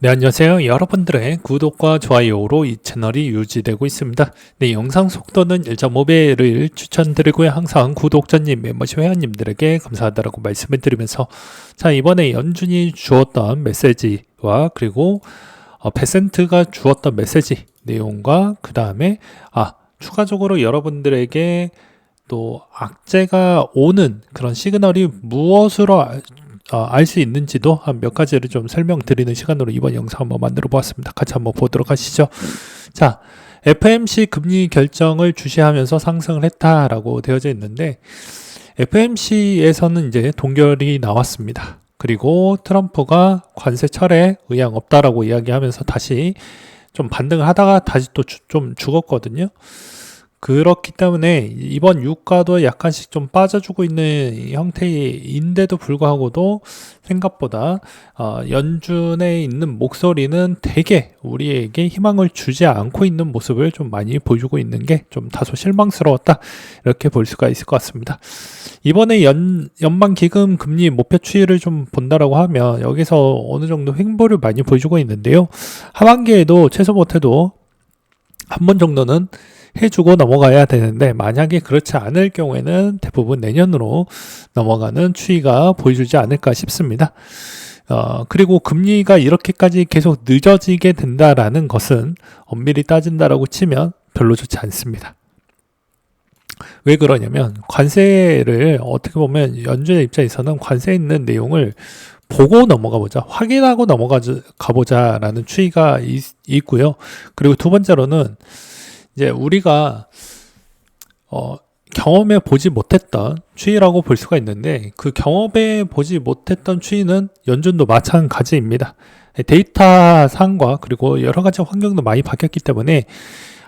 네, 안녕하세요. 여러분들의 구독과 좋아요로 이 채널이 유지되고 있습니다. 네, 영상 속도는 1.5배를 추천드리고요. 항상 구독자님, 멤버십 회원님들에게 감사하다라고 말씀을 드리면서 자, 이번에 연준이 주었던 메시지와 그리고 베센트가 주었던 메시지 내용과 그 다음에 추가적으로 여러분들에게 또 악재가 오는 그런 시그널이 무엇으로 알 수 있는지도 한 몇 가지를 좀 설명드리는 시간으로 이번 영상 한번 만들어 보았습니다. 같이 한번 보도록 하시죠. 자, FOMC 금리 결정을 주시하면서 상승을 했다라고 되어져 있는데 FOMC에서는 이제 동결이 나왔습니다. 그리고 트럼프가 관세 철회에 의향 없다라고 이야기하면서 다시 좀 반등을 하다가 다시 또 좀 죽었거든요. 그렇기 때문에 이번 유가도 약간씩 좀 빠져주고 있는 형태인데도 불구하고도 생각보다 연준에 있는 목소리는 되게 우리에게 희망을 주지 않고 있는 모습을 좀 많이 보여주고 있는 게 좀 다소 실망스러웠다, 이렇게 볼 수가 있을 것 같습니다. 이번에 연방기금 금리 목표 추이를 좀 본다라고 하면 여기서 어느 정도 횡보를 많이 보여주고 있는데요. 하반기에도 최소 못해도 한 번 정도는 해주고 넘어가야 되는데, 만약에 그렇지 않을 경우에는 대부분 내년으로 넘어가는 추이가 보여주지 않을까 싶습니다. 그리고 금리가 이렇게까지 계속 늦어지게 된다라는 것은 엄밀히 따진다라고 치면 별로 좋지 않습니다. 왜 그러냐면 관세를 어떻게 보면 연준의 입장에서는 관세에 있는 내용을 보고 넘어가 보자, 확인하고 넘어가 보자라는 추이가 있고요. 그리고 두 번째로는 이제 우리가 경험해 보지 못했던 추이라고 볼 수가 있는데, 그 경험해 보지 못했던 추이는 연준도 마찬가지입니다. 데이터 상과 그리고 여러 가지 환경도 많이 바뀌었기 때문에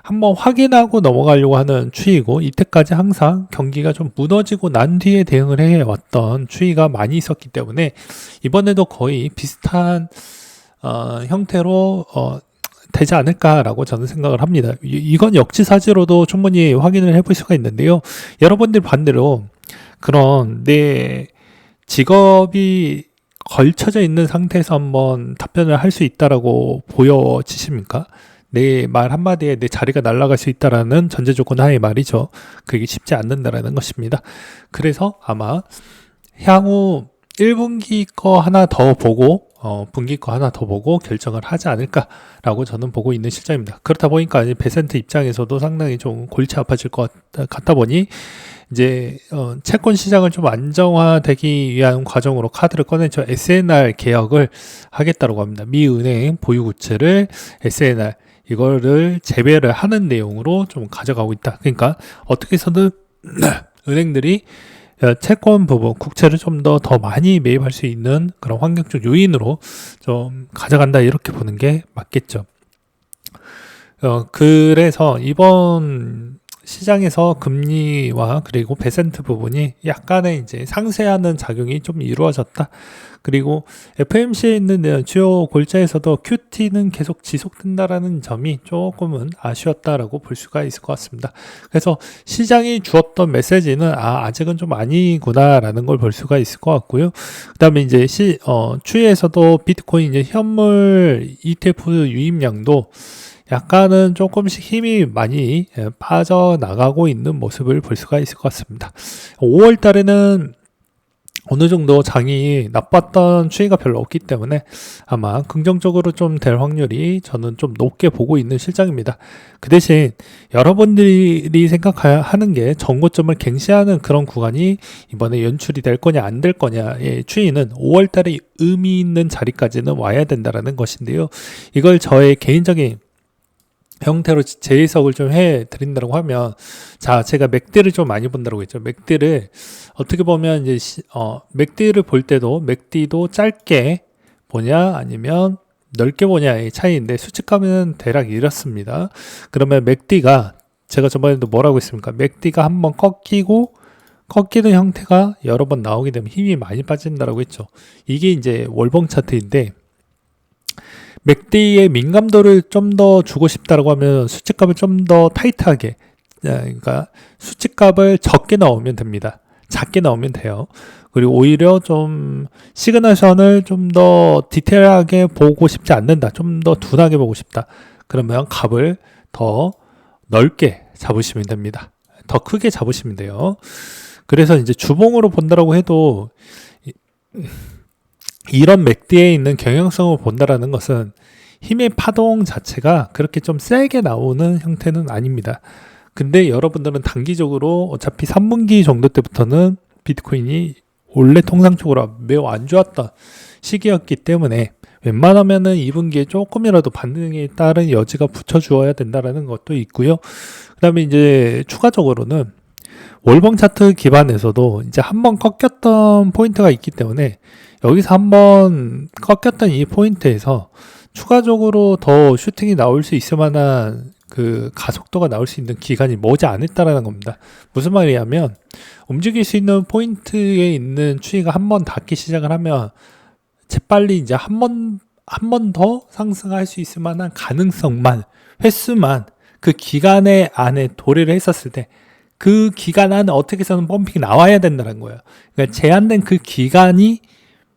한번 확인하고 넘어가려고 하는 추이고, 이때까지 항상 경기가 좀 무너지고 난 뒤에 대응을 해왔던 추이가 많이 있었기 때문에 이번에도 거의 비슷한 형태로 되지 않을까라고 저는 생각을 합니다. 이건 역지사지로도 충분히 확인을 해볼 수가 있는데요. 여러분들 반대로 그런 내 직업이 걸쳐져 있는 상태에서 한번 답변을 할 수 있다라고 보여지십니까? 내 말 한마디에 내 자리가 날아갈 수 있다라는 전제 조건 하에 말이죠. 그게 쉽지 않는다라는 것입니다. 그래서 아마 향후 1분기 거 하나 더 보고 분기 거 하나 더 보고 결정을 하지 않을까라고 저는 보고 있는 실정입니다. 그렇다 보니까 베센트 입장에서도 상당히 좀 골치 아파질 것 같다 보니 이제 채권 시장을 좀 안정화되기 위한 과정으로 카드를 꺼내서 SNR 개혁을 하겠다고 합니다. 미은행 보유국채를 SNR 이거를 재배를 하는 내용으로 좀 가져가고 있다. 그러니까 어떻게 해서든 은행들이 채권 부분, 국채를 좀 더 많이 매입할 수 있는 그런 환경적 요인으로 좀 가져간다, 이렇게 보는 게 맞겠죠. 그래서 이번 시장에서 금리와 그리고 베센트 부분이 약간의 이제 상쇄하는 작용이 좀 이루어졌다. 그리고 FOMC에 있는 주요 골자에서도 QT는 계속 지속된다라는 점이 조금은 아쉬웠다라고 볼 수가 있을 것 같습니다. 그래서 시장이 주었던 메시지는 아직은 좀 아니구나라는 걸 볼 수가 있을 것 같고요. 그다음에 이제 추이에서도 비트코인 이제 현물 ETF 유입량도 약간은 조금씩 힘이 많이 빠져나가고 있는 모습을 볼 수가 있을 것 같습니다. 5월 달에는 어느 정도 장이 나빴던 추이가 별로 없기 때문에 아마 긍정적으로 좀 될 확률이 저는 좀 높게 보고 있는 실정입니다. 그 대신 여러분들이 생각하는 게 정고점을 갱신하는 그런 구간이 이번에 연출이 될 거냐 안 될 거냐의 추이는 5월 달에 의미 있는 자리까지는 와야 된다라는 것인데요. 이걸 저의 개인적인 형태로 재해석을 좀 해드린다고 하면, 자, 제가 맥디를 좀 많이 본다고 했죠. 맥디를 어떻게 보면 이제 맥디를 볼 때도 맥디도 짧게 보냐 아니면 넓게 보냐의 차이인데, 수치감은 대략 이렇습니다. 그러면 맥디가 제가 저번에도 뭐라고 했습니까? 맥디가 한번 꺾이는 형태가 여러 번 나오게 되면 힘이 많이 빠진다라고 했죠. 이게 이제 월봉 차트인데, 맥디의 민감도를 좀 더 주고 싶다라고 하면 수치값을 좀 더 타이트하게, 그러니까 수치값을 적게 넣으면 됩니다. 작게 나오면 돼요. 그리고 오히려 좀 시그너션을 좀 더 디테일하게 보고 싶지 않는다. 좀 더 둔하게 보고 싶다. 그러면 값을 더 넓게 잡으시면 됩니다. 더 크게 잡으시면 돼요. 그래서 이제 주봉으로 본다라고 해도 이런 맥디에 있는 경향성을 본다라는 것은 힘의 파동 자체가 그렇게 좀 세게 나오는 형태는 아닙니다. 근데 여러분들은 단기적으로 어차피 3분기 정도 때부터는 비트코인이 원래 통상적으로 매우 안 좋았던 시기였기 때문에 웬만하면은 2분기에 조금이라도 반등에 따른 여지가 붙여주어야 된다라는 것도 있고요. 그 다음에 이제 추가적으로는 월봉 차트 기반에서도 이제 한번 꺾였던 포인트가 있기 때문에 여기서 한번 꺾였던 이 포인트에서 추가적으로 더 슈팅이 나올 수 있을 만한 그 가속도가 나올 수 있는 기간이 머지 않았다라는 겁니다. 무슨 말이냐면 움직일 수 있는 포인트에 있는 추이가 한번 닿기 시작을 하면 재빨리 이제 한 번 더 상승할 수 있을 만한 가능성만 횟수만 그 기간의 안에 도래를 했었을 때 그 기간 안에 어떻게 해서는 펌핑이 나와야 된다는 거예요. 그러니까 제한된 그 기간이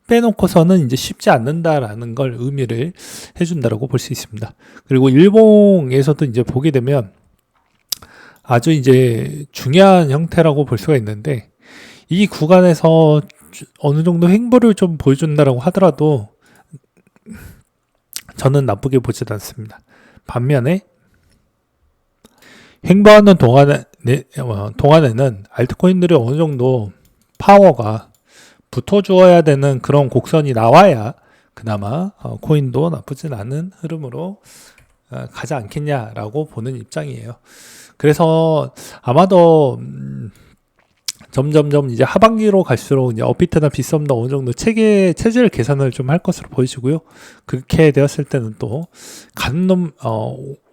빼놓고서는 이제 쉽지 않는다라는 걸 의미를 해준다라고 볼 수 있습니다. 그리고 일봉에서도 이제 보게 되면 아주 이제 중요한 형태라고 볼 수가 있는데 이 구간에서 어느 정도 횡보를 좀 보여준다라고 하더라도 저는 나쁘게 보지도 않습니다. 반면에 횡보하는 동안에는 알트코인들이 어느 정도 파워가 붙어주어야 되는 그런 곡선이 나와야 그나마 코인도 나쁘진 않은 흐름으로 가지 않겠냐라고 보는 입장이에요. 그래서 아마도 점점점 이제 하반기로 갈수록 이제 업비트나 빗썸도 어느 정도 체질 개선을 좀 할 것으로 보이시고요. 그렇게 되었을 때는 또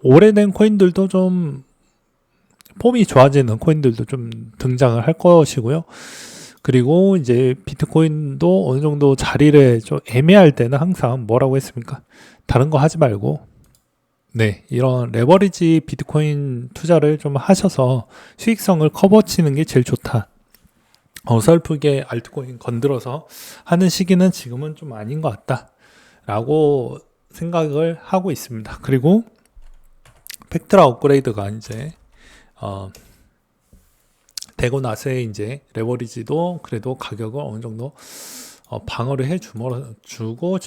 오래된 코인들도 좀 폼이 좋아지는 코인들도 좀 등장을 할 것이고요. 그리고 이제 비트코인도 어느 정도 자리를 좀 애매할 때는 항상 뭐라고 했습니까? 다른 거 하지 말고 이런 레버리지 비트코인 투자를 좀 하셔서 수익성을 커버치는 게 제일 좋다. 어설프게 알트코인 건드려서 하는 시기는 지금은 좀 아닌 것 같다 라고 생각을 하고 있습니다. 그리고 팩트라 업그레이드가 이제 되고 나서에 이제 레버리지도 그래도 가격을 어느 정도 방어를 해주고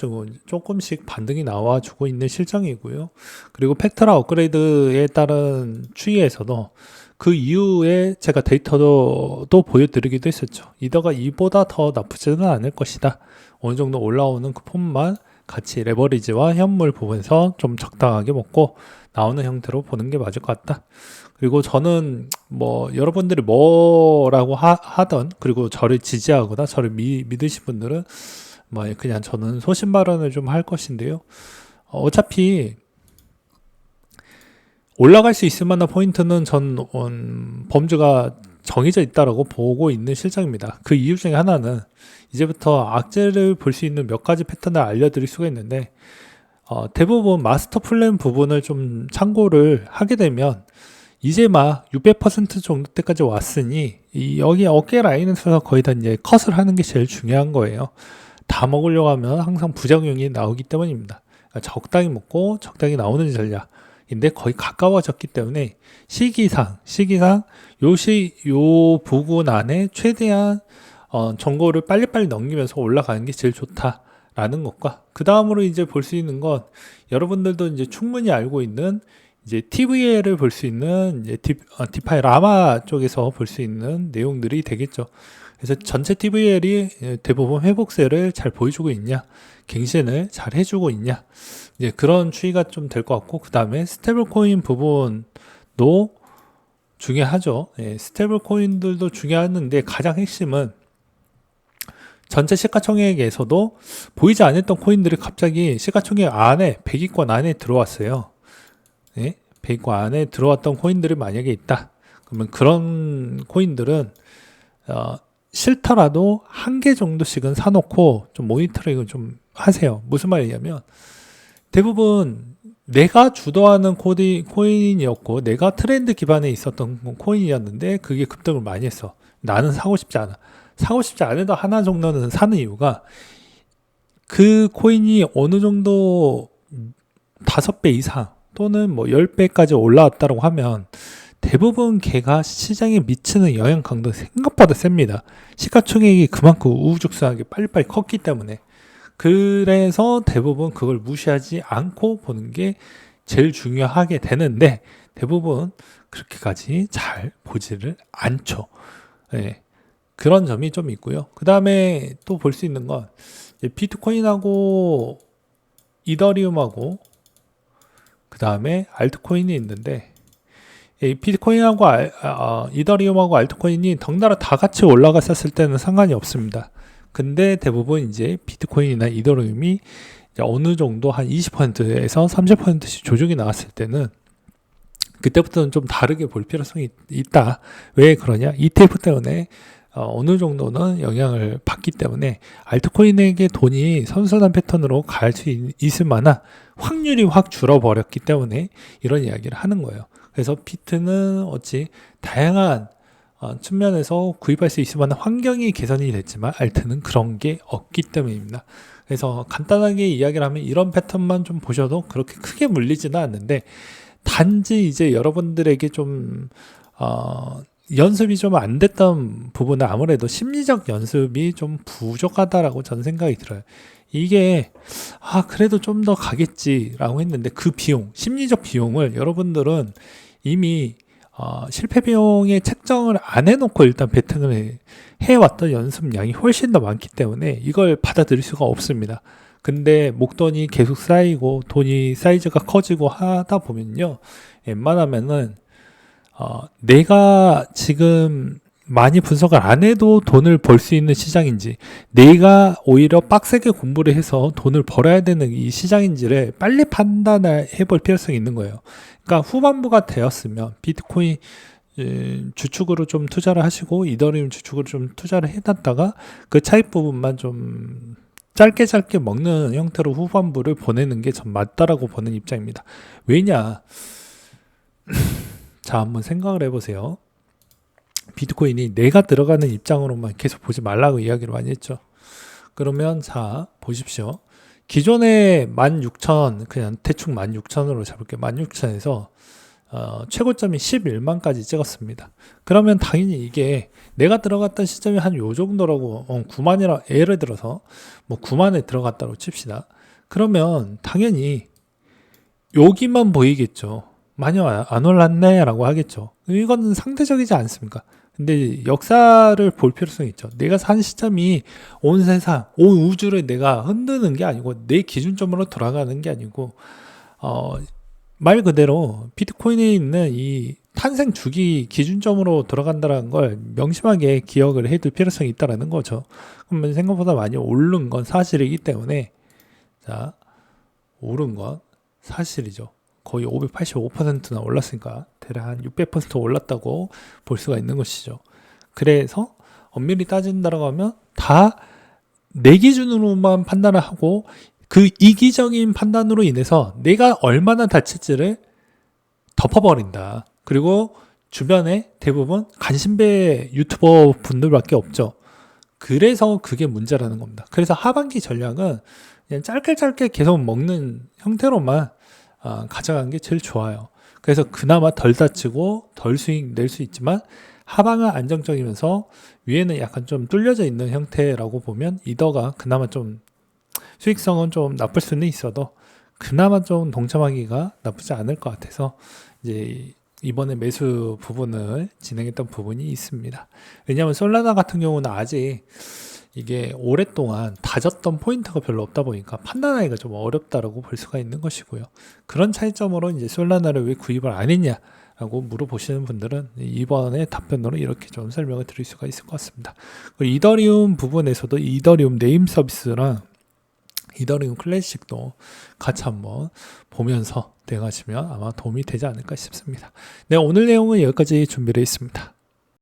조금씩 반등이 나와주고 있는 실정이고요. 그리고 팩트라 업그레이드에 따른 추이에서도 그 이후에 제가 데이터도 보여드리기도 했었죠. 이더가 이보다 더 나쁘지는 않을 것이다. 어느 정도 올라오는 그 폼만 같이 레버리지와 현물 부분에서 좀 적당하게 먹고 나오는 형태로 보는 게 맞을 것 같다. 그리고 저는 뭐 여러분들이 뭐라고 하던 그리고 저를 지지하거나 저를 믿으신 분들은 뭐 그냥 저는 소신 발언을 좀 할 것인데요. 어차피 올라갈 수 있을 만한 포인트는 전 범주가 정해져 있다라고 보고 있는 실정입니다. 그 이유 중에 하나는 이제부터 악재를 볼 수 있는 몇 가지 패턴을 알려드릴 수가 있는데 대부분 마스터 플랜 부분을 좀 참고를 하게 되면 이제 막 600% 정도 때까지 왔으니 여기 어깨 라인에서 거의 다 이제 컷을 하는 게 제일 중요한 거예요. 다 먹으려고 하면 항상 부작용이 나오기 때문입니다. 그러니까 적당히 먹고 적당히 나오는 전략인데 거의 가까워졌기 때문에 시기상 요 부분 안에 최대한 정보를 빨리빨리 넘기면서 올라가는 게 제일 좋다라는 것과 그 다음으로 이제 볼 수 있는 건 여러분들도 이제 충분히 알고 있는 이제 TVL을 볼 수 있는 이제 디파이 라마 쪽에서 볼 수 있는 내용들이 되겠죠. 그래서 전체 TVL이 대부분 회복세를 잘 보여주고 있냐, 갱신을 잘 해주고 있냐, 이제 그런 추이가 좀 될 것 같고, 그 다음에 스테이블 코인 부분도 중요하죠. 스테이블 코인들도 중요한데 가장 핵심은 전체 시가총액에서도 보이지 않았던 코인들이 갑자기 시가총액 안에 100위권 안에 들어왔어요. 100위권 안에 들어왔던 코인들이 만약에 있다. 그러면 그런 코인들은 싫더라도 한 개 정도씩은 사놓고 좀 모니터링을 좀 하세요. 무슨 말이냐면 대부분 내가 주도하는 코인이었고 내가 트렌드 기반에 있었던 코인이었는데 그게 급등을 많이 했어. 나는 사고 싶지 않아. 사고 싶지 않아도 하나 정도는 사는 이유가 그 코인이 어느 정도 5배 이상 또는 뭐 10배까지 올라왔다고 하면 대부분 걔가 시장에 미치는 영향 강도가 생각보다 셉니다. 시가총액이 그만큼 우후죽순하게 빨리빨리 컸기 때문에. 그래서 대부분 그걸 무시하지 않고 보는 게 제일 중요하게 되는데 대부분 그렇게까지 잘 보지를 않죠. 네, 그런 점이 좀 있고요. 그 다음에 또 볼 수 있는 건 비트코인하고 이더리움하고 그 다음에 알트코인이 있는데 이 비트코인하고 이더리움하고 알트코인이 덩달아 다 같이 올라갔었을 때는 상관이 없습니다. 근데 대부분 이제 비트코인이나 이더리움이 이제 어느 정도 한 20%에서 30%씩 조정이 나왔을 때는 그때부터는 좀 다르게 볼 필요성이 있다. 왜 그러냐? ETF 때문에 어느 정도는 영향을 받기 때문에 알트코인에게 돈이 선순환 패턴으로 갈 수 있을 만한 확률이 확 줄어버렸기 때문에 이런 이야기를 하는 거예요. 그래서 비트는 어찌 다양한 측면에서 구입할 수 있을 만한 환경이 개선이 됐지만 알트는 그런 게 없기 때문입니다. 그래서 간단하게 이야기를 하면 이런 패턴만 좀 보셔도 그렇게 크게 물리지는 않는데 단지 이제 여러분들에게 좀 연습이 좀 안 됐던 부분은 아무래도 심리적 연습이 좀 부족하다라고 저는 생각이 들어요. 이게 그래도 좀 더 가겠지라고 했는데 그 비용, 심리적 비용을 여러분들은 이미 실패 비용에 책정을 안 해놓고 일단 베팅을 해왔던 연습량이 훨씬 더 많기 때문에 이걸 받아들일 수가 없습니다. 근데 목돈이 계속 쌓이고 돈이 사이즈가 커지고 하다 보면요, 웬만하면은 내가 지금 많이 분석을 안 해도 돈을 벌 수 있는 시장인지, 내가 오히려 빡세게 공부를 해서 돈을 벌어야 되는 이 시장인지를 빨리 판단을 해볼 필요성이 있는 거예요. 그러니까 후반부가 되었으면 비트코인 주축으로 좀 투자를 하시고 이더리움 주축으로 좀 투자를 해놨다가 그 차익 부분만 좀 짧게 먹는 형태로 후반부를 보내는 게 전 맞다라고 보는 입장입니다. 왜냐? 자, 한번 생각을 해보세요. 비트코인이 내가 들어가는 입장으로만 계속 보지 말라고 이야기를 많이 했죠. 그러면 자, 보십시오. 기존에 16,000, 그냥 대충 16,000으로 잡을게요. 16,000에서 최고점이 11만까지 찍었습니다. 그러면 당연히 이게 내가 들어갔던 시점이 한 요 정도라고 9만이라 예를 들어서 뭐 9만에 들어갔다고 칩시다. 그러면 당연히 여기만 보이겠죠. 많이 안 올랐네 라고 하겠죠. 이거는 상대적이지 않습니까? 근데 역사를 볼 필요성이 있죠. 내가 산 시점이 온 세상, 온 우주를 내가 흔드는 게 아니고 내 기준점으로 돌아가는 게 아니고 말 그대로 비트코인에 있는 이 탄생 주기 기준점으로 돌아간다는 걸 명심하게 기억을 해둘 필요성이 있다는 거죠. 그러면 생각보다 많이 오른 건 사실이기 때문에, 자, 오른 건 사실이죠. 거의 585%나 올랐으니까 대략 한 600% 올랐다고 볼 수가 있는 것이죠. 그래서 엄밀히 따진다고 하면 다 내 기준으로만 판단을 하고 그 이기적인 판단으로 인해서 내가 얼마나 다칠지를 덮어버린다. 그리고 주변에 대부분 간신배 유튜버 분들밖에 없죠. 그래서 그게 문제라는 겁니다. 그래서 하반기 전략은 그냥 짧게 계속 먹는 형태로만 가져간 게 제일 좋아요. 그래서 그나마 덜 다치고 덜 수익 낼 수 있지만 하방은 안정적이면서 위에는 약간 좀 뚫려져 있는 형태라고 보면 이더가 그나마 좀 수익성은 좀 나쁠 수는 있어도 그나마 좀 동참하기가 나쁘지 않을 것 같아서 이제 이번에 매수 부분을 진행했던 부분이 있습니다. 왜냐하면 솔라나 같은 경우는 아직 이게 오랫동안 다졌던 포인트가 별로 없다 보니까 판단하기가 좀 어렵다라고 볼 수가 있는 것이고요. 그런 차이점으로 이제 솔라나를 왜 구입을 안 했냐라고 물어보시는 분들은 이번에 답변으로 이렇게 좀 설명을 드릴 수가 있을 것 같습니다. 그리고 이더리움 부분에서도 이더리움 네임 서비스랑 이더리움 클래식도 같이 한번 보면서 대응하시면 아마 도움이 되지 않을까 싶습니다. 네, 오늘 내용은 여기까지 준비를 했습니다.